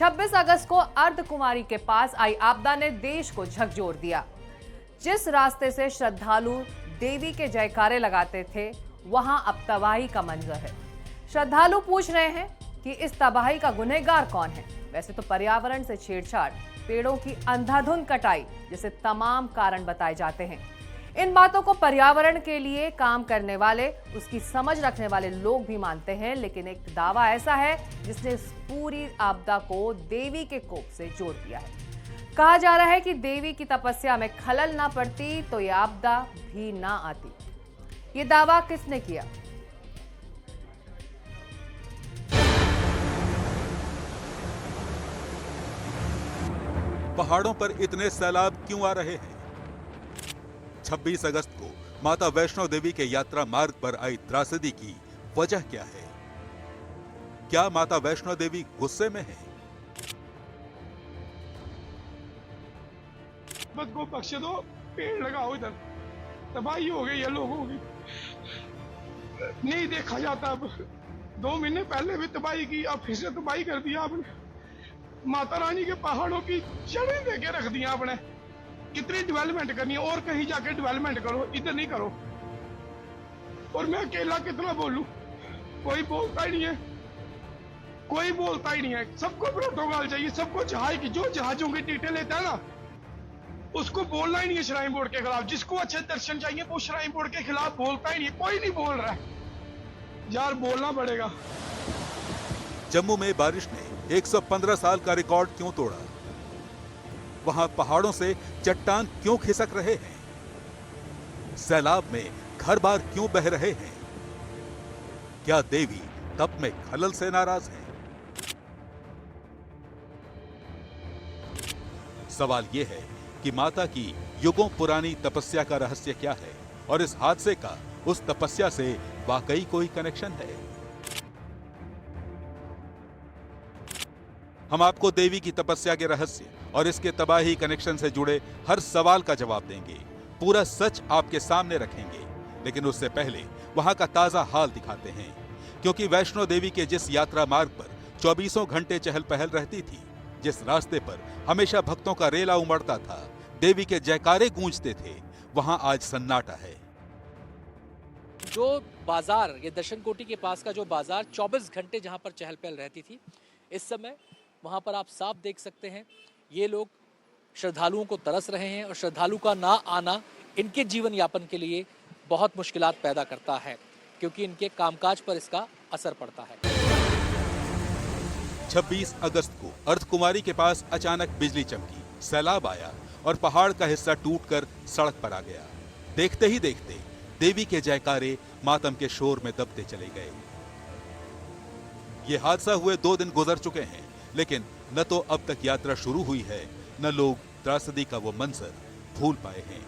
26 अगस्त को अर्धकुमारी के पास आई आपदा ने देश को झकझोर दिया। जिस रास्ते से श्रद्धालु देवी के जयकारे लगाते थे, वहां अब तबाही का मंजर है। श्रद्धालु पूछ रहे हैं कि इस तबाही का गुनहगार कौन है। वैसे तो पर्यावरण से छेड़छाड़, पेड़ों की अंधाधुंध कटाई जैसे तमाम कारण बताए जाते हैं। इन बातों को पर्यावरण के लिए काम करने वाले, उसकी समझ रखने वाले लोग भी मानते हैं, लेकिन एक दावा ऐसा है जिसने इस पूरी आपदा को देवी के कोप से जोड़ दिया है। कहा जा रहा है कि देवी की तपस्या में खलल ना पड़ती तो यह आपदा भी ना आती। ये दावा किसने किया? पहाड़ों पर इतने सैलाब क्यों आ रहे हैं? 26 अगस्त को माता वैष्णो देवी के यात्रा मार्ग पर आई त्रासदी की वजह क्या है? क्या माता वैष्णो देवी गुस्से में है? बस को बख्श दो, पेड़ लगाओ, इधर तबाही हो गई है लोगों की, नहीं देखा जाता। अब 2 महीने पहले भी तबाही की, अब फिर से तबाही कर दिया आपने। माता रानी के पहाड़ों की जड़ें देके रख दिया आपने। कितनी डेवलपमेंट करनी है, और कहीं जाके डेवलपमेंट करो, इधर नहीं करो। और मैं अकेला कितना बोलूं, कोई बोलता ही नहीं है, कोई बोलता ही नहीं है। सबको प्रोटोकॉल चाहिए, सबको जहाज की, जो जहाजों की टिकटें लेता है ना, उसको बोलना ही नहीं है श्राइन बोर्ड के खिलाफ। जिसको अच्छे दर्शन चाहिए वो श्राइन बोर्ड के खिलाफ बोलता ही नहीं है। कोई नहीं बोल रहा है यार, बोलना पड़ेगा। जम्मू में बारिश ने 115 साल का रिकॉर्ड क्यों तोड़ा? वहां पहाड़ों से चट्टान क्यों खिसक रहे हैं? सैलाब में घर बार क्यों बह रहे हैं? क्या देवी तप में खलल से नाराज है? सवाल यह है कि माता की युगों पुरानी तपस्या का रहस्य क्या है, और इस हादसे का उस तपस्या से वाकई कोई कनेक्शन है? हम आपको देवी की तपस्या के रहस्य और इसके तबाही कनेक्शन से जुड़े हर सवाल का जवाब देंगे, पूरा सच आपके सामने रखेंगे। लेकिन उससे पहले वहां का ताजा हाल दिखाते हैं, क्योंकि वैष्णो देवी के जिस यात्रा मार्ग पर 24 घंटे चहल पहल रहती थी, जिस रास्ते पर हमेशा भक्तों का रेला उमड़ता था, देवी के जयकारे गूंजते थे, वहां आज सन्नाटा है। जो बाजार, ये दर्शन कोटी के पास का जो बाजार 24 घंटे जहां पर चहल पहल रहती थी, इस समय वहां पर आप साफ देख सकते हैं ये लोग श्रद्धालुओं को तरस रहे हैं, और श्रद्धालु का ना आना इनके जीवन यापन के लिए बहुत मुश्किलात पैदा करता है, क्योंकि इनके कामकाज पर इसका असर पड़ता है। 26 अगस्त को अर्धकुमारी के पास अचानक बिजली चमकी, सैलाब आया और पहाड़ का हिस्सा टूटकर सड़क पर आ गया। देखते ही देखते देवी के जयकारे मातम के शोर में दबते चले गए। ये हादसा हुए 2 दिन गुजर चुके हैं, लेकिन न तो अब तक यात्रा शुरू हुई है, न लोग त्रासदी का वो मंजर भूल पाए हैं।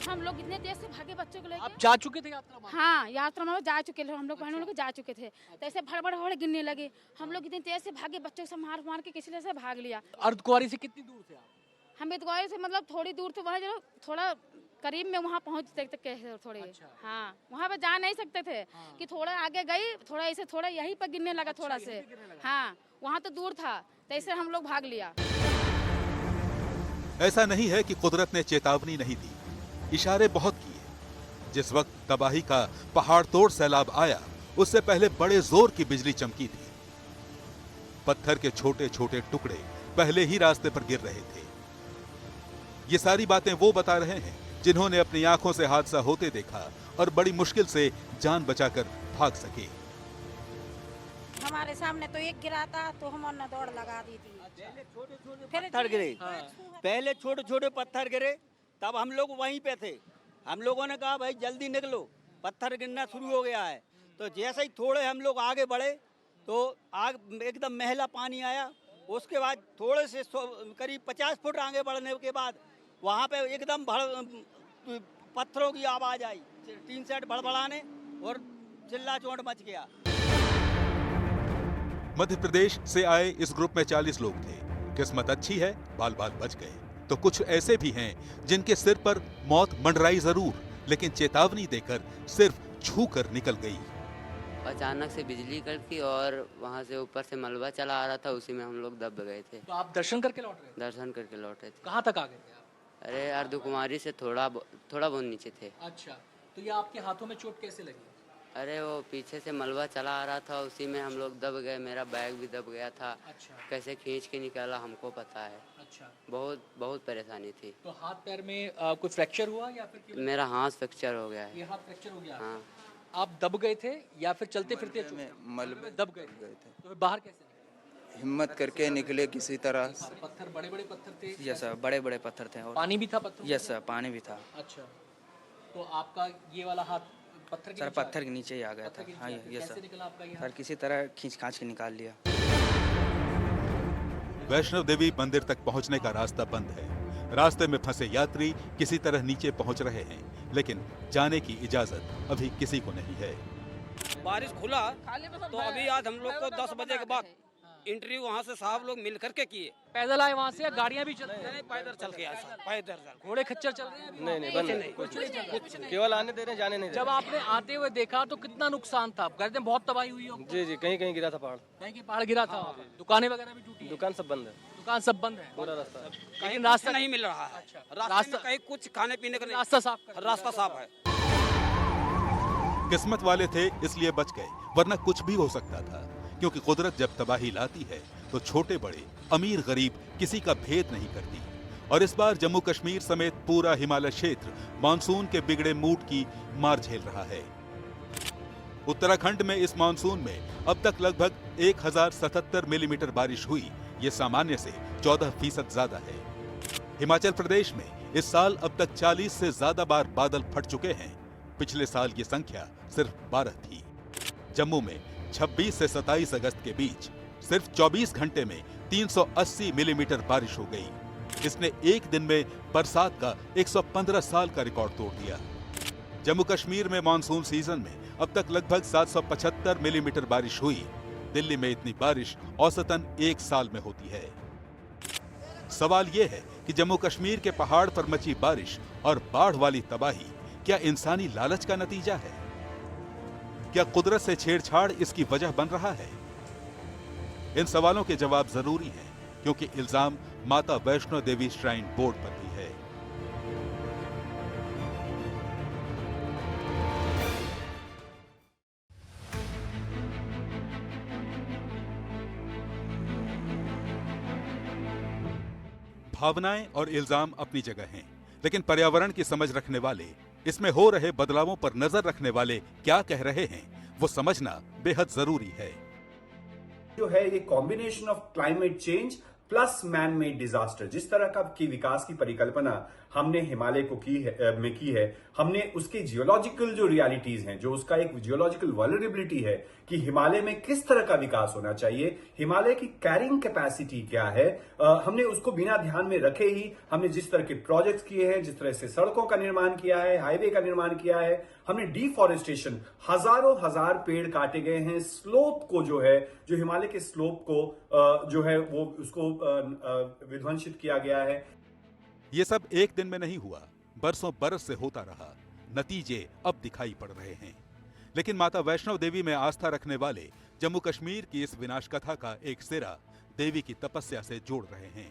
हम लोग इतने देर से भागे बच्चों को लेकर। आप जा चुके थे यात्रा में? हाँ, यात्रा में जा चुके थे हम लोग, बहनों लोग जा चुके थे। तो ऐसे भड़बड़ गिरने लगे। हम लोग इतनी तेज से भागे, बच्चों से मार मार के किसी से भाग लिया। अर्धकुमारी से कितनी दूर थे आप? हम अर्धकुमारी से मतलब थोड़ी दूर थे, वहाँ जो थोड़ा करीब में वहाँ पहुँच सकते थे थोड़े। अच्छा। हाँ, वहाँ पे जा नहीं सकते थे। हाँ। कि थोड़ा आगे गई, थोड़ा ऐसे थोड़ा यहीं पर गिरने लगा। अच्छा, थोड़ा से हाँ, वहाँ तो दूर था, तो ऐसे हम लोग भाग लिया। ऐसा नहीं है कि कुदरत ने चेतावनी नहीं दी, इशारे बहुत किए। जिस वक्त तबाही का पहाड़ तोड़ सैलाब आया, उससे पहले बड़े जोर की बिजली चमकी थी। पत्थर के छोटे छोटे टुकड़े पहले ही रास्ते पर गिर रहे थे। ये सारी बातें वो बता रहे हैं जिन्होंने अपनी आंखों से हादसा होते देखा और बड़ी मुश्किल से जान बचाकर भाग सके। हमारे सामने तो एक गिरा था, तो हमने दौड़ लगा दी थी। पत्थर गिरे, पहले छोटे छोटे पत्थर गिरे, तब हम लोग वहीं पे थे। हम लोगों ने कहा भाई जल्दी निकलो, पत्थर गिरना शुरू हो गया है। तो जैसे ही थोड़े हम लोग आगे बढ़े तो आग एकदम महला पानी आया। उसके बाद थोड़े से करीब 50 फुट आगे बढ़ने के बाद वहाँ पे एकदम पत्थरों की आवाज आई, 3 सेट भड़बड़ाने और चिल्ला चोट मच गया। मध्य प्रदेश से आए इस ग्रुप में 40 लोग थे। किस्मत अच्छी है, बाल बाल बच गए। तो कुछ ऐसे भी हैं जिनके सिर पर मौत मंडराई जरूर, लेकिन चेतावनी देकर सिर्फ छू कर निकल गई। अचानक से बिजली कड़की और वहाँ से ऊपर से मलबा चला आ रहा था, उसी में हम लोग दब गए थे। तो आप दर्शन करके लौट रहे थे? दर्शन करके लौटे थे। कहाँ तक आ गए थे आप? अरे अर्धकुमारी से थोड़ा बहुत नीचे थे। अच्छा, तो ये आपके हाथों में चोट कैसे लगी? अरे वो पीछे से मलबा चला आ रहा था, उसी में हम लोग दब गए। मेरा बैग भी दब गया था। अच्छा। कैसे खींच के निकाला हमको पता है। अच्छा। बहुत परेशानी थी। तो हाथ पैर में कोई फ्रैक्चर हुआ या फिर केवल? मेरा हाथ फ्रैक्चर हो गया है। ये हाथ फ्रैक्चर हो गया? हाँ। आप दब गए थे या फिर चलते फिरते मलबे दब गए थे। तो फिर बाहर कैसे निकले? हिम्मत करके निकले किसी तरह। पत्थर, बड़े बड़े पत्थर थे? यस सर, बड़े बड़े पत्थर थे। और पानी भी था पत्थर? यस सर, पानी भी था। अच्छा, तो आपका ये वाला हाथ पत्थर के सर नीचे पत्थर के नीचे ही आ गया था। हाँ यस कैसे सर। निकला आपका ये सर हाथ? किसी तरह खींच खांच के निकाल लिया। वैष्णव देवी मंदिर तक पहुंचने का रास्ता बंद है। रास्ते में फंसे यात्री किसी तरह नीचे पहुंच रहे हैं, लेकिन जाने की इजाजत अभी किसी को नहीं है। बारिश खुला तो अभी आज हम लोग को 10 बजे के बाद इंटरव्यू वहाँ से साहब लोग मिल करके किए। पैदल आए वहाँ से या गाड़ियाँ भी चल रही नहीं, पैदल चल के आए सर, पैदल चल। घोड़े खच्चर चल रहे हैं? नहीं बंद नहीं, कुछ नहीं, केवल आने दे रहे हैं, जाने नहीं दे जब आपने आते हुए देखा तो कितना नुकसान था? आप कहते हैं बहुत तबाही हुई हो। जी जी, कहीं कहीं गिरा था पहाड़। कहीं पहाड़ गिरा था? दुकानें वगैरह भी टूटी? दुकान सब बंद है, दुकान सब बंद है, पूरा रास्ता। लेकिन रास्ता नहीं मिल रहा है। रास्ता रास्ता कहीं कुछ खाने पीने का नहीं, रास्ता साफ रास्ता साफ है। किस्मत वाले थे इसलिए बच गए, वरना कुछ भी हो सकता था। क्योंकि कुदरत जब तबाही लाती है तो छोटे बड़े, अमीर गरीब किसी का भेद नहीं करती। और इस बार जम्मू कश्मीर समेत पूरा हिमालय क्षेत्र मानसून के बिगड़े मूड की मार झेल रहा है। उत्तराखंड में इस मानसून में अब तक लगभग 1077 मिलीमीटर बारिश हुई। ये सामान्य से 14% ज्यादा है। हिमाचल प्रदेश में इस साल अब तक 40 से ज्यादा बार बादल फट चुके हैं। पिछले साल ये संख्या सिर्फ 12 थी। जम्मू में 26 से 27 अगस्त के बीच सिर्फ 24 घंटे में 380 मिलीमीटर बारिश हो गई। इसने एक दिन में बरसात का 115 साल का रिकॉर्ड तोड़ दिया। जम्मू कश्मीर में मानसून सीजन में अब तक लगभग 775 मिलीमीटर बारिश हुई। दिल्ली में इतनी बारिश औसतन एक साल में होती है। सवाल यह है कि जम्मू कश्मीर के पहाड़ पर मची बारिश और बाढ़ वाली तबाही क्या इंसानी लालच का नतीजा है? क्या कुदरत से छेड़छाड़ इसकी वजह बन रहा है? इन सवालों के जवाब जरूरी हैं, क्योंकि इल्जाम माता वैष्णो देवी श्राइन बोर्ड पर भी है। भावनाएं और इल्जाम अपनी जगह हैं, लेकिन पर्यावरण की समझ रखने वाले, इसमें हो रहे बदलावों पर नजर रखने वाले क्या कह रहे हैं, वो समझना बेहद जरूरी है। जो है ये combination of climate change plus man made disaster, जिस तरह का की विकास की परिकल्पना हमने हिमालय को की है, हमने उसके जियोलॉजिकल जो रियलिटीज हैं, जो उसका एक जियोलॉजिकल वल्नरेबिलिटी है कि हिमालय में किस तरह का विकास होना चाहिए, हिमालय की कैरिंग कैपेसिटी क्या है, हमने उसको बिना ध्यान में रखे ही हमने जिस तरह के प्रोजेक्ट्स किए हैं, जिस तरह से सड़कों का निर्माण किया है, हाईवे का निर्माण किया है, हमने डिफॉरेस्टेशन, हजारों हजार पेड़ काटे गए हैं, स्लोप को जो है, जो हिमालय के स्लोप को जो है वो उसको विध्वंसित किया गया है। ये सब एक दिन में नहीं हुआ, बरसों बरस से होता रहा। नतीजे अब दिखाई पड़ रहे हैं। लेकिन माता वैष्णो देवी में आस्था रखने वाले जम्मू कश्मीर की इस विनाश कथा का एक सिरा देवी की तपस्या से जोड़ रहे हैं।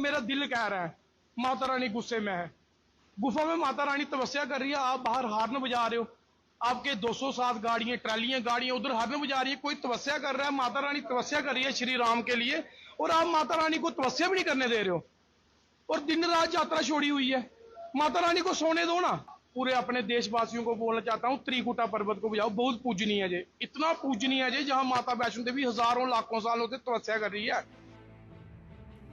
मेरा दिल कह रहा है माता रानी गुस्से में है, गुफा में माता रानी तपस्या कर रही है, आप बाहर हार्न बजा रहे हो, आपके 207 गाड़ियां, ट्रालियां, गाड़ियां उधर हार्न बजा रही है, कोई तपस्या कर रहा है, माता रानी तपस्या कर रही है श्री राम के लिए, और आप माता रानी को तपस्या भी नहीं करने दे रहे हो, और दिन रात यात्रा छोड़ी हुई है। माता रानी को सोने दो ना। पूरे अपने देशवासियों को बोलना चाहता हूँ, त्रिकुटा पर्वत को बजाओ, बहुत पूजनीय है जे, इतना पूजनीय है जे, जहां माता वैष्णो देवी हजारों लाखों सालों से तपस्या कर रही है।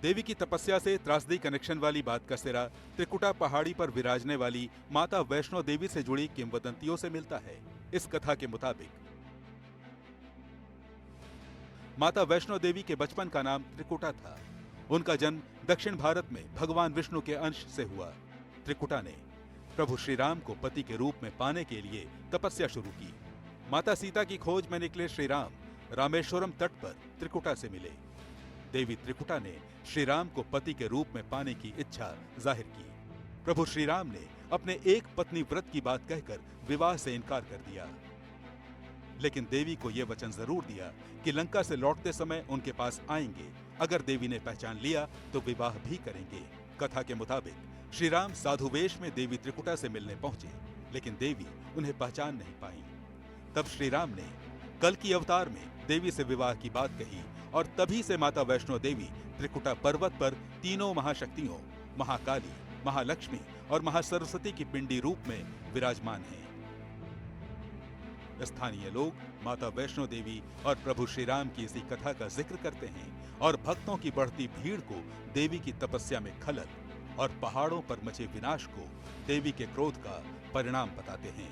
देवी की तपस्या से त्रासदी कनेक्शन वाली बात का सिरा त्रिकुटा पहाड़ी पर विराजने वाली माता वैष्णो देवी से जुड़ी किंवदंतियों से मिलता है। इस कथा के मुताबिक माता वैष्णो देवी के बचपन का नाम त्रिकुटा था। उनका जन्म दक्षिण भारत में भगवान विष्णु के अंश से हुआ। त्रिकुटा ने प्रभु श्री राम को पति के रूप में पाने के लिए तपस्या शुरू की। माता सीता की खोज में निकले श्री राम रामेश्वरम तट पर त्रिकुटा से मिले। देवी त्रिकुटा ने श्री राम को पति के रूप में पाने की इच्छा जाहिर की। प्रभु श्री राम ने अपने एक पत्नी व्रत की बात कहकर विवाह से इनकार कर दिया। लेकिन देवी को यह वचन जरूर दिया कि लंका से लौटते समय उनके पास आएंगे। अगर देवी ने पहचान लिया तो विवाह भी करेंगे। कथा के मुताबिक श्री राम साधु वेश में देवी त्रिकुटा से मिलने पहुंचे, लेकिन देवी उन्हें पहचान नहीं पाई। तब श्री राम ने कल की अवतार में देवी से विवाह की बात कही और तभी से माता वैष्णो देवी त्रिकुटा पर्वत पर तीनों महाशक्तियों महाकाली, महालक्ष्मी और महासरस्वती की पिंडी रूप में विराजमान हैं। स्थानीय लोग माता वैष्णो देवी और प्रभु श्री राम की इसी कथा का जिक्र करते हैं और भक्तों की बढ़ती भीड़ को देवी की तपस्या में खलल और पहाड़ों पर मचे विनाश को देवी के क्रोध का परिणाम बताते हैं।